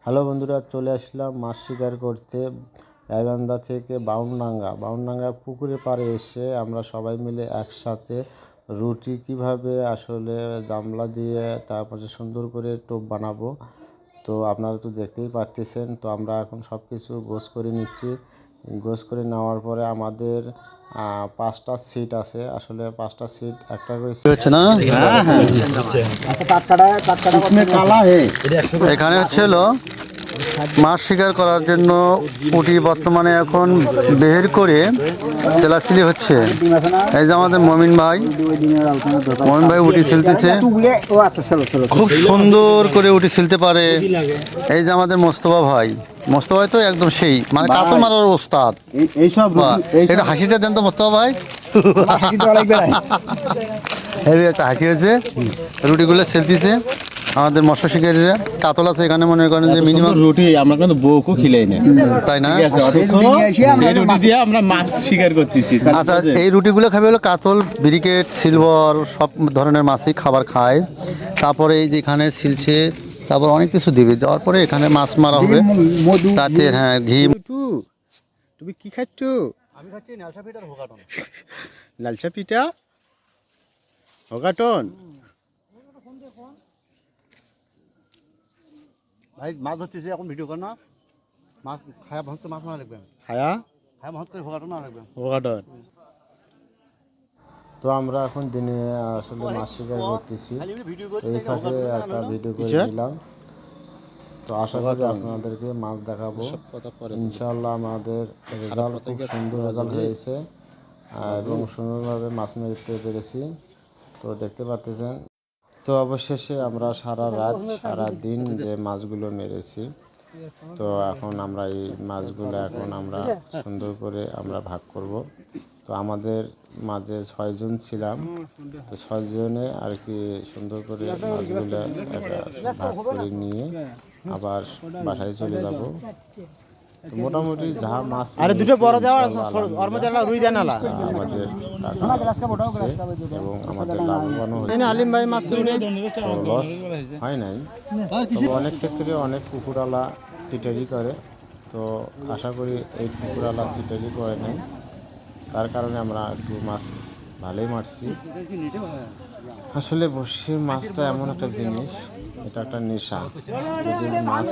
Hello বন্ধুরা, চলে আসলাম মাছ শিকার করতে গাইবান্ধা থেকে বাউনডাঙ্গা পুকুরে পাড়ে এসে আমরা সবাই মিলে একসাথে রুটি কিভাবে আসলে জামলা দিয়ে তারপর সুন্দর করে টোপ বানাবো। তো আপনারা তো দেখতেই পাচ্ছেন। তো আমরা এখন সব কিছু গোছ করে নিচ্ছি। গোছ করে নেওয়ার পরে আমাদের 5টা সিট আছে। আসলে 5টা সিট একটা করে হচ্ছে না। এখানে হচ্ছে মাছ শিকার করার জন্য উটি বর্তমানে এখন বের করে সেলাসিলি হচ্ছে। এই যে আমাদের মমিন ভাই উটি ছিলতেছে, খুব সুন্দর করে উটি ছিলতে পারে। এই যে আমাদের মোস্তফা ভাই তো একদম সেই মানে কাতল মারার ওস্তাদ। এটা হাসিটা দেন তো মোস্তফা ভাই। হেভি একটা হাসি হয়েছে। রুটিগুলো ছেলতেছে আমাদের মৎস্য শিকারীরা। কাতল আছে এখানে, মনে করেন যে মিনিমাম রুটি আমরা কিন্তু বউকে খিলাই না, তাই না? রুটি দিয়ে আমরা মাছ শিকার করতেছি। আচ্ছা, এই রুটিগুলো খাবে হলো কাতল, ব্রিকেট, সিলভার সব ধরনের মাছই খাবার খায়। তারপরে এই যে এখানে ছিলছে, তারপর অনেক কিছু দিবে, দেওয়ার পরে এখানে মাছ মারা হবে রাতের। হ্যাঁ, ঘি। তুমি কি খাচ্ছ? আমি খাচ্ছি লালচা পিঠা আর হোগাটন। লালচা পিঠা হোগাটন। ভাই মাছ ধরতেছে এখন, ভিডিও কর না। মাছ খায়া ভাঙতে, মাছ মারা লাগবে, খায়া ভাঙত করে হোগাটন না লাগবে, হোগাটন। তো আমরা এখন দিনে আসলে মাছ শিকার করতেছি। তো এই ফাঁকে একটা ভিডিও করে দিলাম। তো আশা করি আপনাদেরকে মাছ দেখাবো ইনশাআল্লাহ। আমাদের রেজাল্ট খুব সুন্দর রেজাল্ট হয়েছে এবং সুন্দরভাবে মাছ মারতে পেরেছি। তো দেখতে পাচ্ছেন। তো অবশেষে আমরা সারা দিন যে মাছগুলো মেরেছি, তো এখন আমরা এই মাছগুলো এখন আমরা সুন্দর করে আমরা ভাগ করব। তো আমাদের মাঝে 6 জন ছিলাম। তো 6 জনে আর কি সুন্দর করে মাছগুলো ভাগ করে নিয়ে আবার বাসায় চলে যাব। তো মোটামুটি যা মাছ আমাদের এবং আমাদের লাভবানও হয়েছে, লস হয় নাই। তবে অনেক ক্ষেত্রে অনেক পুকুরালা চিটারি করে। তো আশা করি এই পুকুরালা চিটারি করে নাই, তার কারণে আমরা একটু মাছ ভালোই মারছি। আসলে বড়শি মাছটা এমন একটা জিনিস, এটা একটা নেশা। যদি মাছ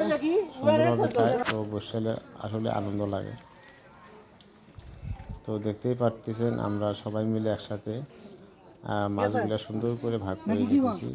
সুন্দরভাবে খায় তো বসলে আসলে আনন্দ লাগে। তো দেখতেই পারতেছেন আমরা সবাই মিলে একসাথে মাছগুলো সুন্দর করে ভাগ করে দিতেছি।